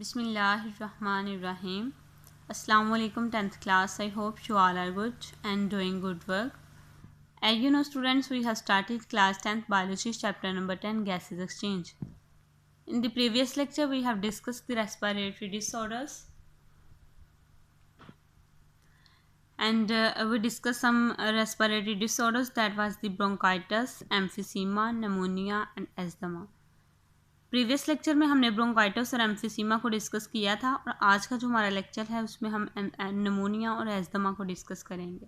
Bismillahirrahmanirrahim. Assalamu alaikum 10th class. I hope you all are good and doing good work. As you know students, we have started class 10th biology chapter number 10 gases exchange. In the previous lecture we have discussed the respiratory disorders and we discussed some respiratory disorders, that was the bronchitis, emphysema, pneumonia and asthma. Previous lecture में हमने bronchitis और emphysema को discuss किया था और आज का जो हमारा लेक्चर है उसमें हम निमोनिया और एस्थमा को डिस्कस करेंगे।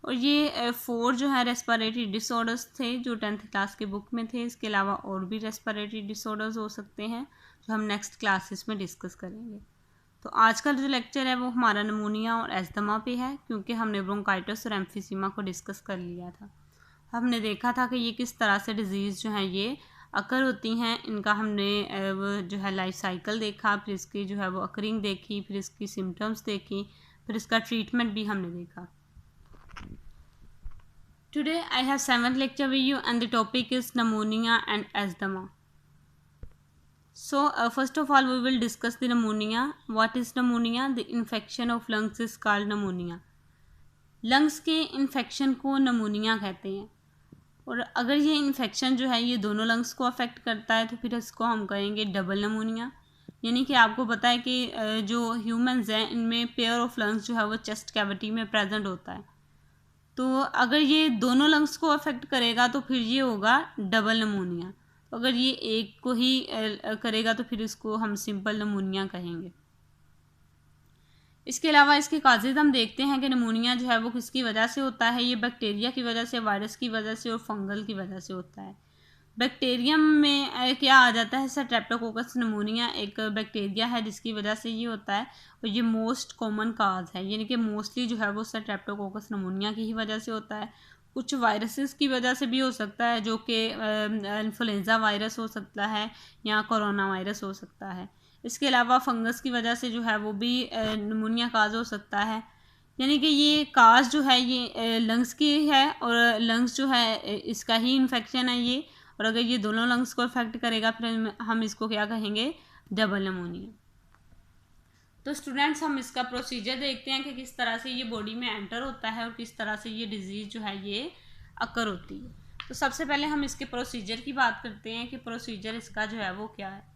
और ये 4 जो है रेस्पिरेटरी डिसऑर्डर्स थे जो 10th क्लास के बुक में थे। इसके अलावा और भी रेस्पिरेटरी डिसऑर्डर्स हो सकते हैं जो हम नेक्स्ट क्लासेस में डिस्कस करेंगे। तो आज का जो लेक्चर है वो हमारा निमोनिया और एस्थमा पे है, क्योंकि हमने ब्रोंकाइटिस और एम्फिसीमा को डिस्कस कर लिया था। हमने देखा था कि ये किस तरह से डिजीज़ जो हैं ये अकर होती हैं। इनका हमने वो जो है लाइफ साइकिल देखा, फिर इसकी जो है वो अकरिंग देखी, फिर इसकी सिम्टम्स देखी, फिर इसका ट्रीटमेंट भी हमने देखा। Today I have 7th lecture with you and the topic is pneumonia and asthma. So first of all we will discuss the pneumonia. What is pneumonia? The infection of lungs is called pneumonia. Lungs के infection को pneumonia कहते हैं। और अगर ये infection जो है ये दोनों लंग्स को अफेक्ट करता है तो फिर इसको हम कहेंगे डबल निमोनिया। यानी कि आपको पता है कि जो ह्यूमंस हैं इनमें पेयर ऑफ लंग्स जो है वो चेस्ट कैविटी में प्रेजेंट होता है। तो अगर ये दोनों लंग्स को अफेक्ट करेगा तो फिर ये होगा डबल निमोनिया। तो अगर ये एक को ही करेगा तो फिर इसको हम सिंपल निमोनिया कहेंगे। इसके अलावा इसके काजेज़ हम देखते हैं कि निमोनिया जो है वो किसकी वजह से होता है। ये बैक्टीरिया की वजह से, वायरस की वजह से और फंगल की वजह से होता है। बैक्टीरियम में क्या आ जाता है, स्ट्रेप्टोकोकस निमोनिया एक बैक्टीरिया है जिसकी वजह से ये होता है और ये मोस्ट कॉमन काज है। यानी कि मोस्टली जो है वो स्ट्रेप्टोकोकस निमोनिया की ही वजह से होता है। कुछ वायरसेस की वजह से भी हो सकता है, जो कि इन्फ्लुएंजा वायरस हो सकता है या कोरोना वायरस हो सकता है। इसके अलावा फंगस की वजह से जो है वो भी निमोनिया काज हो सकता है। यानी कि ये काज जो है ये लंग्स की है और लंग्स जो है इसका ही इन्फेक्शन है ये। और अगर ये दोनों लंग्स को अफेक्ट करेगा फिर हम इसको क्या कहेंगे, डबल निमोनिया। तो स्टूडेंट्स हम इसका प्रोसीजर देखते हैं कि किस तरह से ये बॉडी में एंटर होता है और किस तरह से ये डिजीज़ जो है ये अकर होती है। तो सबसे पहले हम इसके प्रोसीजर की बात करते हैं कि प्रोसीजर इसका जो है वो क्या है।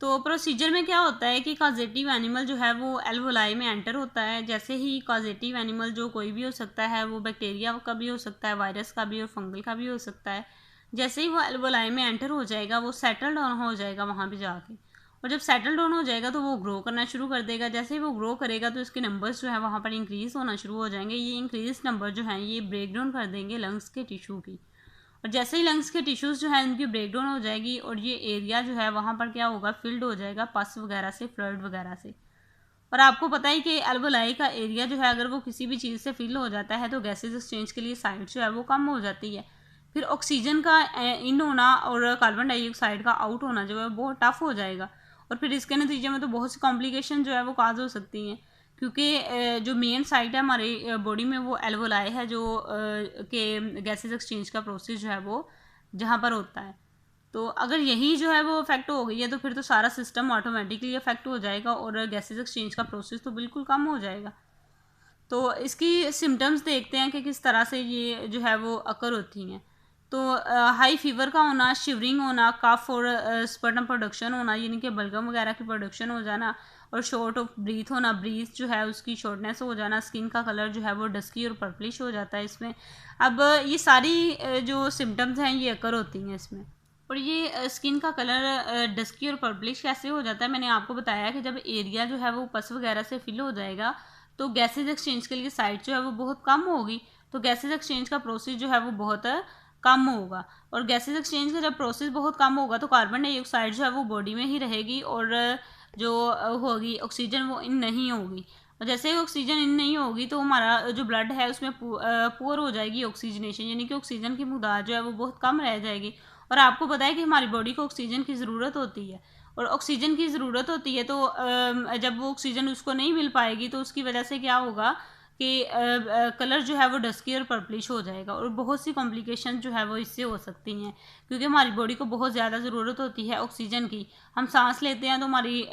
तो प्रोसीजर में क्या होता है कि कॉजेटिव एनिमल जो है वो एल्वोलाई में एंटर होता है। जैसे ही कॉजेटिव एनिमल जो कोई भी हो सकता है, वो बैक्टीरिया का भी हो सकता है, वायरस का भी और फंगल का भी हो सकता है। जैसे ही वो एल्वोलाई में एंटर हो जाएगा वो सेटल डाउन हो जाएगा वहाँ पे जाके, और जब सेटल डाउन हो जाएगा तो वो ग्रो करना शुरू कर देगा। जैसे ही वो ग्रो करेगा तो इसके नंबर्स जो है वहाँ पर इंक्रीज़ होना शुरू हो जाएंगे। ये इंक्रीज नंबर जो हैं ये ब्रेक डाउन कर देंगे लंग्स के टिश्यू की। और जैसे ही लंग्स के टिश्यूज़ जो है उनकी ब्रेकडाउन हो जाएगी और ये एरिया जो है वहाँ पर क्या होगा, फिल्ड हो जाएगा पस वगैरह से, फ्लड वगैरह से। और आपको पता है कि एल्वोलाई का एरिया जो है अगर वो किसी भी चीज़ से फिल हो जाता है तो गैसेज एक्सचेंज के लिए साइड जो है वो कम हो जाती है। फिर ऑक्सीजन का इन होना और कार्बन डाइऑक्साइड का आउट होना जो है बहुत टफ हो जाएगा। और फिर इसके नतीजे में तो बहुत सी कॉम्प्लिकेशन जो है वो काज हो सकती हैं, क्योंकि जो मेन साइट है हमारी बॉडी में वो एल्वोलाई है जो के गैसेज एक्सचेंज का प्रोसेस जो है वो जहाँ पर होता है। तो अगर यही जो है वो अफेक्ट हो गई है तो फिर तो सारा सिस्टम ऑटोमेटिकली अफेक्ट हो जाएगा और गैसेज एक्सचेंज का प्रोसेस तो बिल्कुल कम हो जाएगा। तो इसकी सिम्टम्स देखते हैं कि किस तरह से ये जो है वो अकर होती हैं। तो हाई फीवर का होना, शिवरिंग होना, कफ और स्पर्टम प्रोडक्शन होना, यानी कि बलगम वगैरह की प्रोडक्शन हो जाना, और शॉर्ट ऑफ ब्रीथ होना, ब्रीथ जो है उसकी शॉर्टनेस हो जाना, स्किन का कलर जो है वो डस्की और पर्पलिश हो जाता है इसमें। अब ये सारी जो सिम्टम्स हैं ये अकर होती हैं इसमें। और ये स्किन का कलर डस्की और पर्पलिश कैसे हो जाता है, मैंने आपको बताया कि जब एरिया जो है वो पस वगैरह से फिल हो जाएगा तो गैसेज एक्सचेंज के लिए साइड जो है वो बहुत कम होगी, तो गैसेज एक्सचेंज का प्रोसेस जो है वो बहुत कम होगा। और गैसेज एक्सचेंज का जब प्रोसेस बहुत कम होगा तो कार्बन डाइऑक्साइड जो है वो बॉडी में ही रहेगी और जो होगी ऑक्सीजन वो इन नहीं होगी। और जैसे ही ऑक्सीजन इन नहीं होगी तो हमारा जो ब्लड है उसमें पुअर हो जाएगी ऑक्सीजनेशन, यानी कि ऑक्सीजन की मिक़दार जो है वो बहुत कम रह जाएगी। और आपको पता है कि हमारी बॉडी को ऑक्सीजन की ज़रूरत होती है, और ऑक्सीजन की ज़रूरत होती है तो जब वो ऑक्सीजन उसको नहीं मिल पाएगी तो उसकी वजह से क्या होगा कि कलर जो है वो डस्की और पर्पलिश हो जाएगा, और बहुत सी कॉम्प्लिकेशन जो है वो इससे हो सकती हैं, क्योंकि हमारी बॉडी को बहुत ज़्यादा ज़रूरत होती है ऑक्सीजन की। हम सांस लेते हैं तो हमारी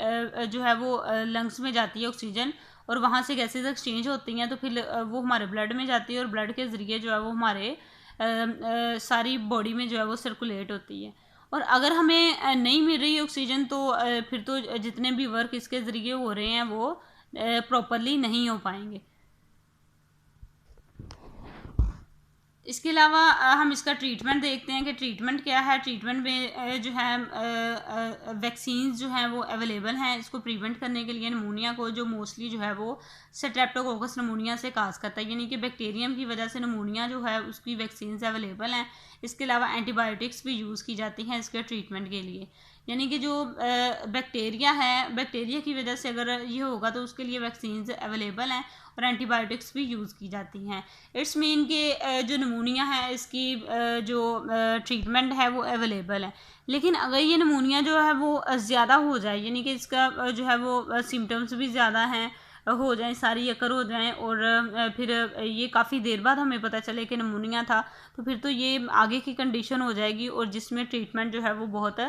जो है वो लंग्स में जाती है ऑक्सीजन, और वहाँ से गैसेज एक्सचेंज होती हैं, तो फिर वो हमारे ब्लड में जाती है, और ब्लड के ज़रिए जो है वो हमारे सारी बॉडी में जो है वो सर्कुलेट होती है। और अगर हमें नहीं मिल रही ऑक्सीजन तो फिर तो जितने भी वर्क इसके ज़रिए हो रहे हैं वो प्रॉपरली नहीं हो पाएंगे। इसके अलावा हम इसका ट्रीटमेंट देखते हैं कि ट्रीटमेंट क्या है। ट्रीटमेंट में जो है वैक्सीन जो हैं वो अवेलेबल हैं इसको प्रिवेंट करने के लिए नमूनिया को, जो मोस्टली जो है वो स्ट्रेप्टोकोकस नमूनिया से काज करता है, यानी कि बैक्टीरियम की वजह से नमूनिया जो है उसकी वैक्सीन अवेलेबल हैं। इसके अलावा एंटीबायोटिक्स भी यूज़ की जाती हैं इसके ट्रीटमेंट के लिए, यानी कि जो बैक्टीरिया है, बैक्टीरिया की वजह से अगर ये होगा तो उसके लिए वैक्सीन अवेलेबल हैं और एंटीबायोटिक्स भी यूज़ की जाती हैं। इट्स मीन कि जो नमूनिया है इसकी जो ट्रीटमेंट है वो अवेलेबल है। लेकिन अगर ये नमूनिया जो है वो ज़्यादा हो जाए, यानी कि इसका जो है वो सिम्टम्स भी ज़्यादा हैं हो जाएं, सारी अकर हो जाएं, और फिर ये काफ़ी देर बाद हमें पता चले कि नमूनिया था, तो फिर तो ये आगे की कंडीशन हो जाएगी और जिसमें ट्रीटमेंट जो है वो बहुत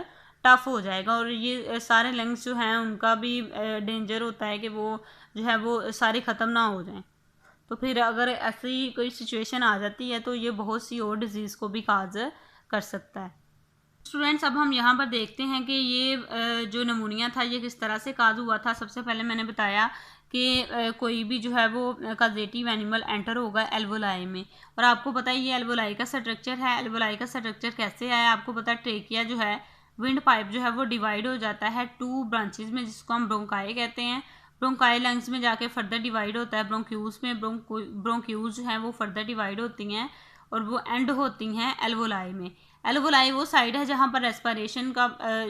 टफ़ हो जाएगा, और ये सारे लंग्स जो हैं उनका भी डेंजर होता है कि वो जो है वो सारे ख़त्म ना हो जाएं। तो फिर अगर ऐसी कोई सिचुएशन आ जाती है तो ये बहुत सी और डिज़ीज़ को भी काज कर सकता है। स्टूडेंट्स, अब हम यहाँ पर देखते हैं कि ये जो नमूनिया था ये किस तरह से काज हुआ था। सबसे पहले मैंने बताया कि कोई भी जो है वो काजेटिव एनिमल एंटर होगा एल्वोलाई में, और आपको पता है ये एल्वोलाई का स्ट्रक्चर है। एल्वोलाई का स्ट्रक्चर कैसे है आपको पता है। ट्रेकिया जो है, विंड पाइप जो है वो डिवाइड हो जाता है 2 ब्रांचेज में, जिसको हम ब्रोंकाई कहते हैं। ब्रोंकाई लंग्स में जाके फर्दर डिवाइड होता है ब्रोंक्यूज में, ब्रोंक्यूज जो हैं वो फर्दर डिवाइड होती हैं और वो एंड होती हैं एल्वोलाई में। एल्वोलाई वो साइड है जहाँ पर रेस्पिरेशन का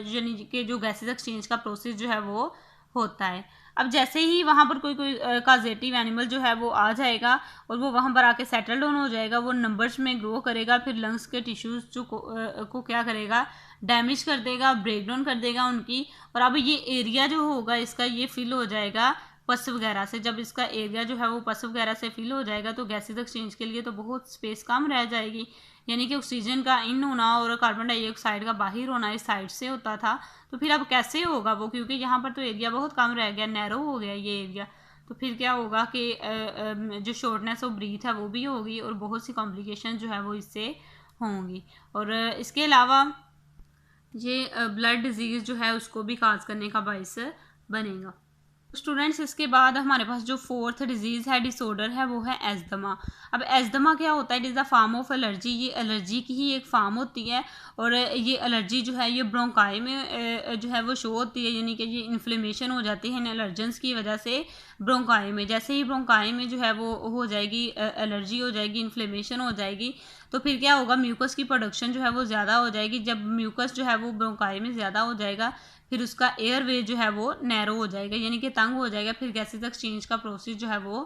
यानी कि जो गैसेज एक्सचेंज का प्रोसेस जो है वो होता है। अब जैसे ही वहाँ पर कोई काजेटिव एनिमल जो है वो आ जाएगा और वो वहाँ पर आके सेटल डाउन हो जाएगा, वो नंबर्स में ग्रो करेगा, फिर लंग्स के टिश्यूज़ जो को क्या करेगा, डैमेज कर देगा, ब्रेक डाउन कर देगा उनकी। और अब ये एरिया जो होगा इसका ये फिल हो जाएगा पस वगैरह से। जब इसका एरिया जो है वो पस वगैरह से फिल हो जाएगा तो गैसेज एक्सचेंज के लिए तो बहुत स्पेस कम रह जाएगी, यानी कि ऑक्सीजन का इन होना और कार्बन डाइऑक्साइड का बाहर होना इस साइड से होता था। तो फिर अब कैसे होगा वो, क्योंकि यहाँ पर तो एरिया बहुत कम रह गया, नैरो हो गया ये एरिया। तो फिर क्या होगा कि जो शॉर्टनेस ऑफ ब्रीथ है वो भी होगी और बहुत सी कॉम्प्लिकेशन जो है वो इससे होंगी। और इसके अलावा ये ब्लड डिजीज़ जो है उसको भी काज करने का बायस बनेगा। स्टूडेंट्स, इसके बाद हमारे पास जो 4th डिजीज़ है, डिसऑर्डर है, वो है एस्थमा। अब एस्थमा क्या होता है? It is a form of allergy. ये एलर्जी की ही एक फॉर्म होती है, और ये एलर्जी जो है ये ब्रोंकाई में जो है वो शो होती है, यानी कि ये इन्फ्लेमेशन हो जाती है इन एलर्जेंस की वजह से ब्रोंकाई में। जैसे ही ब्रोंकाई में जो है वो हो जाएगी, एलर्जी हो जाएगी, इन्फ्लेमेशन हो जाएगी, तो फिर क्या होगा, म्यूकस की प्रोडक्शन जो है वो ज़्यादा हो जाएगी। जब म्यूकस जो है वो ब्रोंकाई में ज़्यादा हो जाएगा फिर उसका एयरवे जो है वो नैरो हो जाएगा, यानी कि तंग हो जाएगा, फिर गैसेज एक्सचेंज का प्रोसेस जो है वो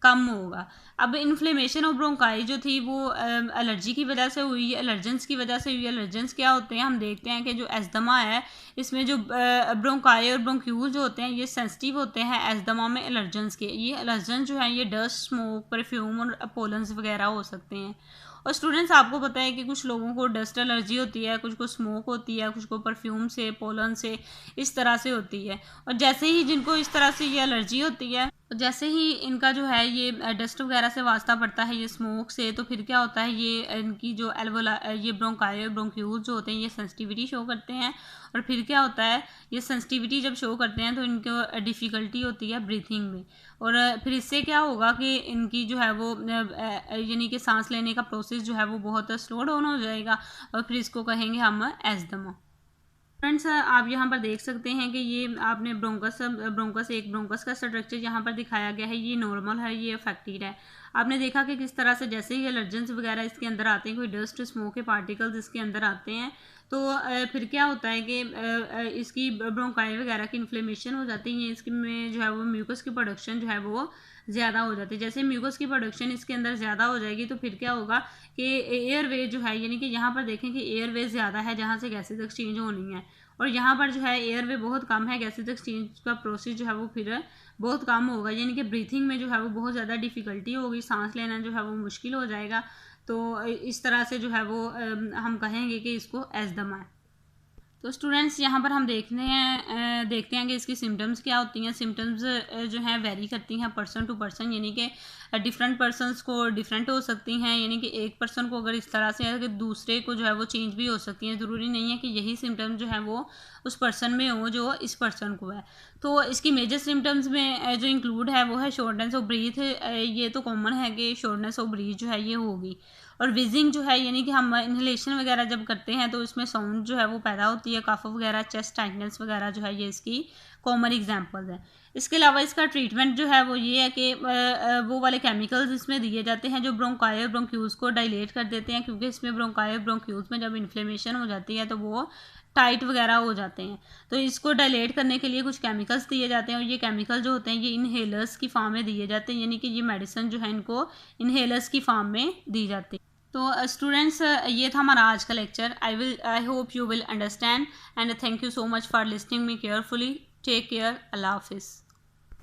कम होगा। अब इन्फ्लेमेशन ऑफ ब्रोंकाई जो थी वो एलर्जी की वजह से हुई, एलर्जेंस की वजह से हुई। एलर्जेंस क्या होते हैं? हम देखते हैं कि जो एस्थमा है इसमें जो ब्रोंकाई और ब्रोंक्यूल जो होते हैं ये सेंसिटिव होते हैं एस्थमा में एलर्जेंस के। ये एलर्जन जो है ये डस्ट, स्मोक, परफ्यूम और पोलन्स वगैरह हो सकते हैं। और स्टूडेंट्स, आपको पता है कि कुछ लोगों को डस्ट एलर्जी होती है, कुछ को स्मोक होती है, कुछ को परफ्यूम से, पोलन से, इस तरह से होती है। और जैसे ही जिनको इस तरह से ये एलर्जी होती है, जैसे ही इनका जो है ये डस्ट वगैरह से वास्ता पड़ता है, ये स्मोक से, तो फिर क्या होता है, ये इनकी जो ये ब्रोंकाई और ब्रोंक्यूल जो होते हैं ये सेंसिटिविटी शो करते हैं। और फिर क्या होता है, ये सेंसिटिविटी जब शो करते हैं तो इनको डिफ़िकल्टी होती है ब्रीथिंग में, और फिर इससे क्या होगा कि इनकी जो है वो यानी कि सांस लेने का प्रोसेस जो है वो बहुत स्लो डाउन हो जाएगा, और फिर इसको कहेंगे हम एस्थमा। फ्रेंड्स, आप यहाँ पर देख सकते हैं कि ये आपने ब्रोंकस का स्ट्रक्चर यहाँ पर दिखाया गया है, ये नॉर्मल है, ये अफेक्टेड है। आपने देखा कि किस तरह से जैसे ही एलर्जेंस वगैरह इसके अंदर आते हैं, कोई डस्ट, स्मोक के पार्टिकल्स इसके अंदर आते हैं, तो फिर क्या होता है कि इसकी ब्रोंकाई वगैरह की इन्फ्लेमेशन हो जाती है, इसकी में जो है वो म्यूकस की प्रोडक्शन जो है वो ज़्यादा हो जाती है। जैसे म्यूकस की प्रोडक्शन इसके अंदर ज़्यादा हो जाएगी तो फिर क्या होगा कि एयरवे जो है, यानी कि यहाँ पर देखें कि एयरवे ज़्यादा है जहाँ से गैसेज एक्सचेंज होनी है, और यहाँ पर जो है एयर वे बहुत कम है, गैसेज एक्सचेंज का प्रोसेस जो है वो फिर बहुत कम होगा, यानी कि ब्रीथिंग में जो है वो बहुत ज़्यादा डिफ़िकल्टी होगी, सांस लेना जो है वो मुश्किल हो जाएगा। तो इस तरह से जो है वो हम कहेंगे कि इसको एस्थमा है। तो स्टूडेंट्स यहाँ पर हम देखते हैं कि इसकी सिम्टम्स क्या होती हैं। सिम्टम्स जो हैं वेरी करती हैं पर्सन टू पर्सन, यानी कि डिफरेंट पर्सनस को डिफरेंट हो सकती हैं, यानी कि एक पर्सन को अगर इस तरह से है कि दूसरे को जो है वो चेंज भी हो सकती हैं। ज़रूरी नहीं है कि यही सिम्टम्स जो है वो उस पर्सन में हो जो इस पर्सन को है। तो इसकी मेजर सिम्टम्स में जो इंक्लूड है वो है शॉर्टनेस ऑफ ब्रीथ, ये तो कॉमन है कि शॉर्टनेस ऑफ ब्रीथ जो है ये होगी। और विजिंग जो है, यानी कि हम इन्हेलेशन वगैरह जब करते हैं तो इसमें साउंड जो है वो पैदा होती है, कफ वगैरह, चेस्ट टाइटनेस वगैरह जो है ये इसकी कॉमन एग्जांपल्स हैं। इसके अलावा इसका ट्रीटमेंट जो है वो ये है कि वो वाले केमिकल्स इसमें दिए जाते हैं जो ब्रोंकाई और ब्रोंक्यूल्स को डायलेट कर देते हैं, क्योंकि इसमें ब्रोंकाई और ब्रोंक्यूल्स में जब इन्फ्लेमेशन हो जाती है तो वो टाइट वगैरह हो जाते हैं। तो इसको डायलेट करने के लिए कुछ केमिकल्स दिए जाते हैं, और ये केमिकल जो होते हैं ये इनहेलर्स की फॉर्म में दिए जाते हैं, यानी कि ये मेडिसिन जो है इनको इनहेलर्स की फॉर्म में दी जाती है। तो स्टूडेंट्स ये था हमारा आज का lecture. I hope you will understand and thank you so much for listening me carefully. Take care. अल्लाह हाफिज़।